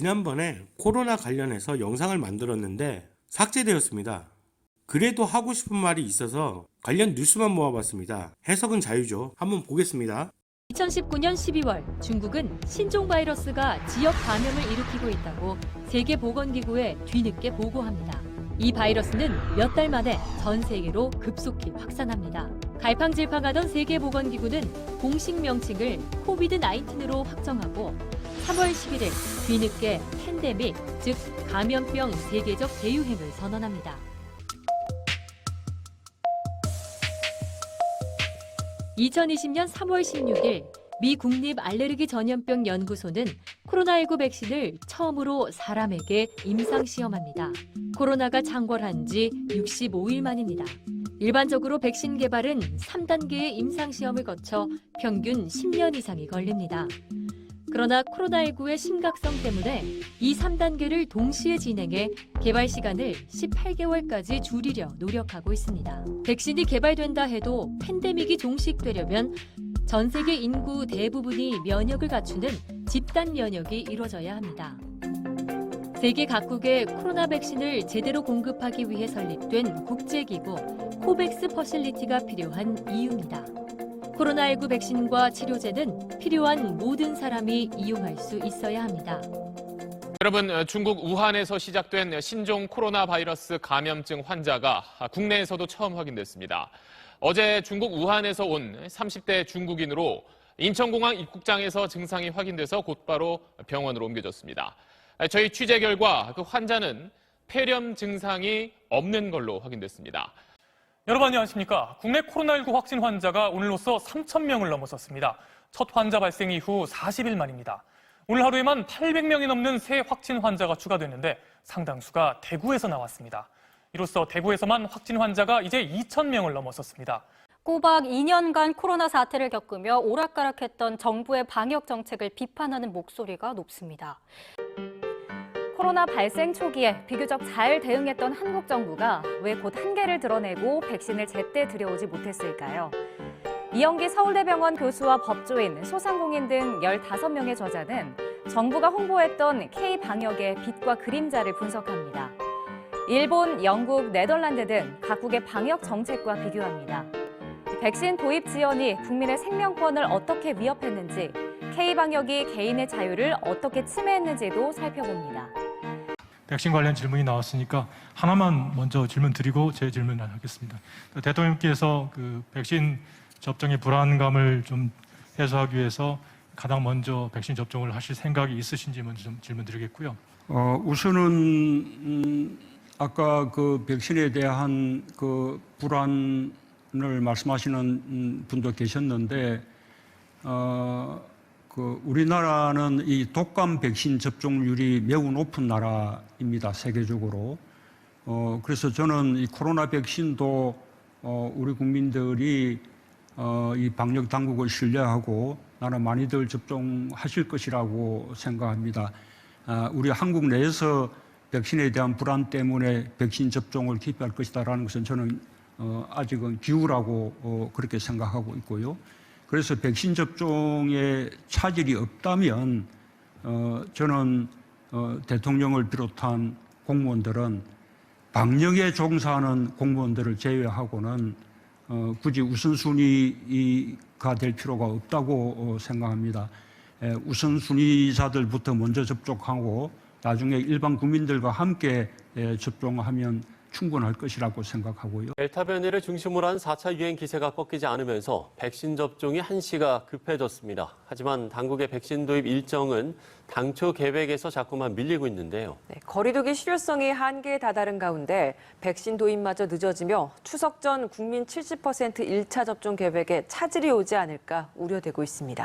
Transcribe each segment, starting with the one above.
지난번에 코로나 관련해서 영상을 만들었는데 삭제되었습니다. 그래도 하고 싶은 말이 있어서 관련 뉴스만 모아봤습니다. 해석은 자유죠. 한번 보겠습니다. 2019년 12월 중국은 신종 바이러스가 지역 감염을 일으키고 있다고 세계보건기구에 뒤늦게 보고합니다. 이 바이러스는 몇 달 만에 전 세계로 급속히 확산합니다. 갈팡질팡하던 세계보건기구는 공식 명칭을 코비드-19로 확정하고 3월 11일 뒤늦게 팬데믹, 즉 감염병 세계적 대유행을 선언합니다. 2020년 3월 16일 미 국립알레르기전염병 연구소는 코로나19 백신을 처음으로 사람에게 임상시험합니다. 코로나가 창궐한 지 65일 만입니다. 일반적으로 백신 개발은 3단계의 임상시험을 거쳐 평균 10년 이상이 걸립니다. 그러나 코로나19의 심각성 때문에 이 3단계를 동시에 진행해 개발 시간을 18개월까지 줄이려 노력하고 있습니다. 백신이 개발된다 해도 팬데믹이 종식되려면 전 세계 인구 대부분이 면역을 갖추는 집단 면역이 이루어져야 합니다. 세계 각국의 코로나 백신을 제대로 공급하기 위해 설립된 국제기구 코백스 퍼실리티가 필요한 이유입니다. 코로나19 백신과 치료제는 필요한 모든 사람이 이용할 수 있어야 합니다. 여러분, 중국 우한에서 시작된 신종 코로나 바이러스 감염증 환자가 국내에서도 처음 확인됐습니다. 어제 중국 우한에서 온 30대 중국인으로 인천공항 입국장에서 증상이 확인돼서 곧바로 병원으로 옮겨졌습니다. 저희 취재 결과 그 환자는 폐렴 증상이 없는 걸로 확인됐습니다. 여러분 안녕하십니까. 국내 코로나19 확진 환자가 오늘로써 3,000명을 넘어섰습니다. 첫 환자 발생 이후 40일 만입니다. 오늘 하루에만 800명이 넘는 새 확진 환자가 추가됐는데 상당수가 대구에서 나왔습니다. 이로써 대구에서만 확진 환자가 이제 2,000명을 넘어섰습니다. 꼬박 2년간 코로나 사태를 겪으며 오락가락했던 정부의 방역 정책을 비판하는 목소리가 높습니다. 코로나 발생 초기에 비교적 잘 대응했던 한국 정부가 왜 곧 한계를 드러내고 백신을 제때 들여오지 못했을까요? 이영기 서울대병원 교수와 법조인, 소상공인 등 15명의 저자는 정부가 홍보했던 K-방역의 빛과 그림자를 분석합니다. 일본, 영국, 네덜란드 등 각국의 방역 정책과 비교합니다. 백신 도입 지연이 국민의 생명권을 어떻게 위협했는지, K-방역이 개인의 자유를 어떻게 침해했는지도 살펴봅니다. 백신 관련 질문이 나왔으니까 하나만 먼저 질문 드리고 제 질문을 하겠습니다. 대통령께서 그 백신 접종의 불안감을 좀 해소하기 위해서 가장 먼저 백신 접종을 하실 생각이 있으신지 먼저 좀 질문 드리겠고요. 우선은 아까 그 백신에 대한 그 불안을 말씀하시는 분도 계셨는데 우리나라는 이 독감 백신 접종률이 매우 높은 나라입니다, 세계적으로. 그래서 저는 이 코로나 백신도 우리 국민들이 이 방역 당국을 신뢰하고 나는 많이들 접종하실 것이라고 생각합니다. 우리 한국 내에서 백신에 대한 불안 때문에 백신 접종을 기피할 것이다라는 것은 저는 아직은 기우라고 그렇게 생각하고 있고요. 그래서 백신 접종에 차질이 없다면 저는 대통령을 비롯한 공무원들은 방역에 종사하는 공무원들을 제외하고는 굳이 우선순위가 될 필요가 없다고 생각합니다. 우선순위자들부터 먼저 접촉하고 나중에 일반 국민들과 함께 접종하면 충분할 것이라고 생각하고요. 델타 변이를 중심으로 한 4차 유행 기세가 꺾이지 않으면서 백신 접종이 한시가 급해졌습니다. 하지만 당국의 백신 도입 일정은 당초 계획에서 자꾸만 밀리고 있는데요. 거리두기 실효성이 한계에 다다른 가운데 백신 도입마저 늦어지며 추석 전 국민 70% 1차 접종 계획에 차질이 오지 않을까 우려되고 있습니다.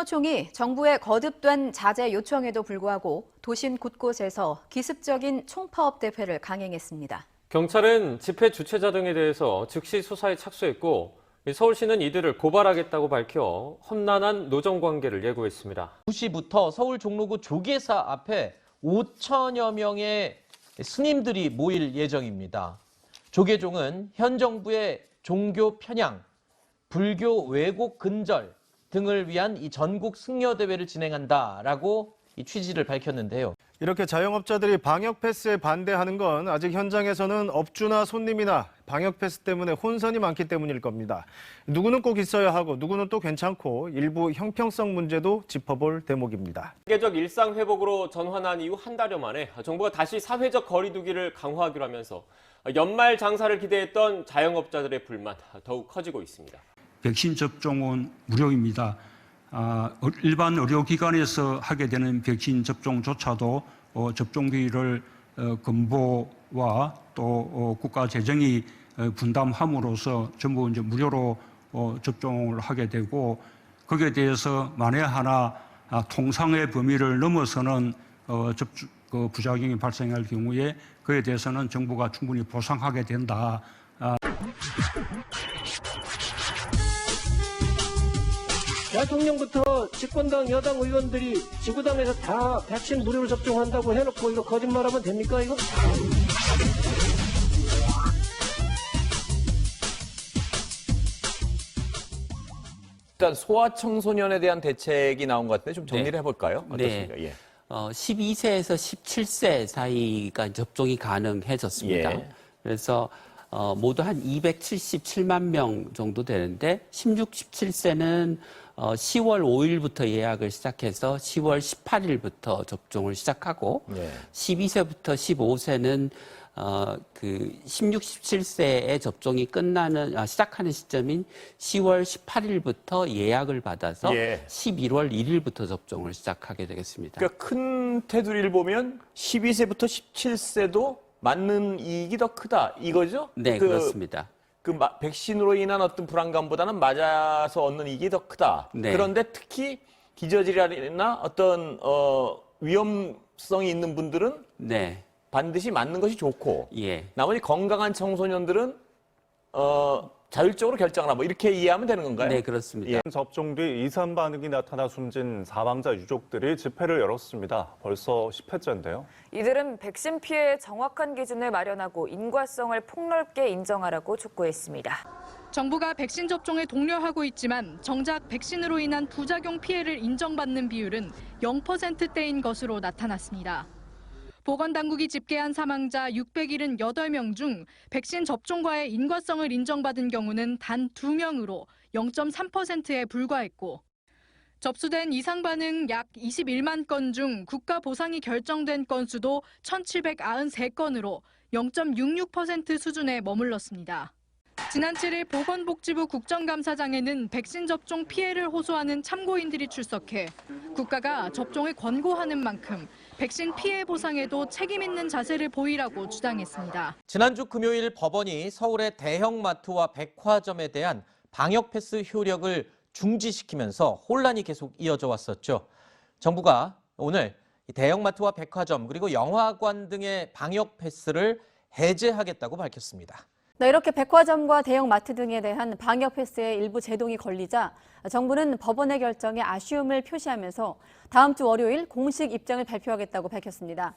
민주노총이 정부의 거듭된 자제 요청에도 불구하고 도심 곳곳에서 기습적인 총파업 대회를 강행했습니다. 경찰은 집회 주최자 등에 대해서 즉시 수사에 착수했고 서울시는 이들을 고발하겠다고 밝혀 험난한 노정관계를 예고했습니다. 2시부터 서울 종로구 조계사 앞에 5천여 명의 스님들이 모일 예정입니다. 조계종은 현 정부의 종교 편향, 불교 왜곡 근절 등을 위한 이 전국 승려대회를 진행한다라고 이 취지를 밝혔는데요. 이렇게 자영업자들이 방역 패스에 반대하는 건 아직 현장에서는 업주나 손님이나 방역 패스 때문에 혼선이 많기 때문일 겁니다. 누구는 꼭 있어야 하고 누구는 또 괜찮고 일부 형평성 문제도 짚어볼 대목입니다. 세계적 일상 회복으로 전환한 이후 한 달여 만에 정부가 다시 사회적 거리 두기를 강화하기로 하면서 연말 장사를 기대했던 자영업자들의 불만 더욱 커지고 있습니다. 백신 접종은 무료입니다. 일반 의료기관에서 하게 되는 백신 접종조차도 접종비를 건보와 또 국가 재정이 분담함으로써 전부 이제 무료로 접종을 하게 되고 거기에 대해서 만에 하나 통상의 범위를 넘어서는 부작용이 발생할 경우에 그에 대해서는 정부가 충분히 보상하게 된다. 대통령부터 집권당 여당 의원들이 지구당에서 다 백신 무료로 접종한다고 해놓고 이거 거짓말하면 됩니까 이거? 일단 소아청소년에 대한 대책이 나온 것 같은데 좀 정리를 해볼까요? 어떻습니까? 네. 12세에서 17세 사이가 접종이 가능해졌습니다. 예. 그래서 모두 한 277만 명 정도 되는데 16, 17세는 10월 5일부터 예약을 시작해서 10월 18일부터 접종을 시작하고 12세부터 15세는 그 16, 17세의 접종이 시작하는 시점인 10월 18일부터 예약을 받아서 11월 1일부터 접종을 시작하게 되겠습니다. 그러니까 큰 테두리를 보면 12세부터 17세도 맞는 이익이 더 크다 이거죠? 네, 그렇습니다. 백신으로 인한 어떤 불안감보다는 맞아서 얻는 이익이 더 크다. 네. 그런데 특히 기저질환이나 어떤 위험성이 있는 분들은 반드시 맞는 것이 좋고 나머지 건강한 청소년들은 자율적으로 결정하라 뭐 이렇게 이해하면 되는 건가요? 네, 그렇습니다. 접종 뒤 이산 반응이 나타나 숨진 사망자 유족들이 집회를 열었습니다. 벌써 10회째인데요. 이들은 백신 피해의 정확한 기준을 마련하고 인과성을 폭넓게 인정하라고 촉구했습니다. 정부가 백신 접종에 독려하고 있지만 정작 백신으로 인한 부작용 피해를 인정받는 비율은 0%대인 것으로 나타났습니다. 보건당국이 집계한 사망자 678명 중 백신 접종과의 인과성을 인정받은 경우는 단 2명으로 0.3%에 불과했고 접수된 이상 반응 약 21만 건 중 국가 보상이 결정된 건수도 1,793건으로 0.66% 수준에 머물렀습니다. 지난 7일 보건복지부 국정감사장에는 백신 접종 피해를 호소하는 참고인들이 출석해 국가가 접종을 권고하는 만큼 백신 피해 보상에도 책임 있는 자세를 보이라고 주장했습니다. 지난주 금요일 법원이 서울의 대형마트와 백화점에 대한 방역 패스 효력을 중지시키면서 혼란이 계속 이어져 왔었죠. 정부가 오늘 대형마트와 백화점 그리고 영화관 등의 방역 패스를 해제하겠다고 밝혔습니다. 네, 이렇게 백화점과 대형마트 등에 대한 방역 패스의 일부 제동이 걸리자 정부는 법원의 결정에 아쉬움을 표시하면서 다음 주 월요일 공식 입장을 발표하겠다고 밝혔습니다.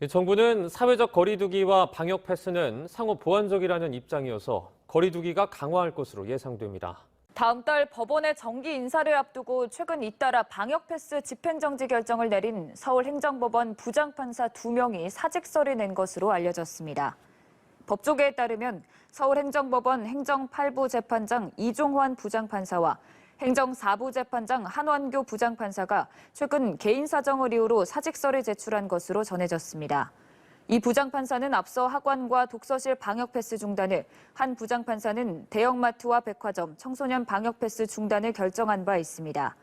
정부는 사회적 거리 두기와 방역 패스는 상호 보완적이라는 입장이어서 거리 두기가 강화할 것으로 예상됩니다. 다음 달 법원의 정기 인사를 앞두고 최근 잇따라 방역 패스 집행정지 결정을 내린 서울행정법원 부장판사 2명이 사직서를 낸 것으로 알려졌습니다. 법조계에 따르면 서울행정법원 행정8부 재판장 이종환 부장판사와 행정4부 재판장 한완교 부장판사가 최근 개인 사정을 이유로 사직서를 제출한 것으로 전해졌습니다. 이 부장판사는 앞서 학원과 독서실 방역 패스 중단을, 한 부장판사는 대형마트와 백화점, 청소년 방역 패스 중단을 결정한 바 있습니다.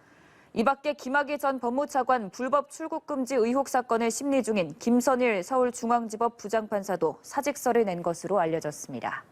이 밖에 김학의 전 법무차관 불법 출국 금지 의혹 사건을 심리 중인 김선일 서울중앙지법 부장판사도 사직서를 낸 것으로 알려졌습니다.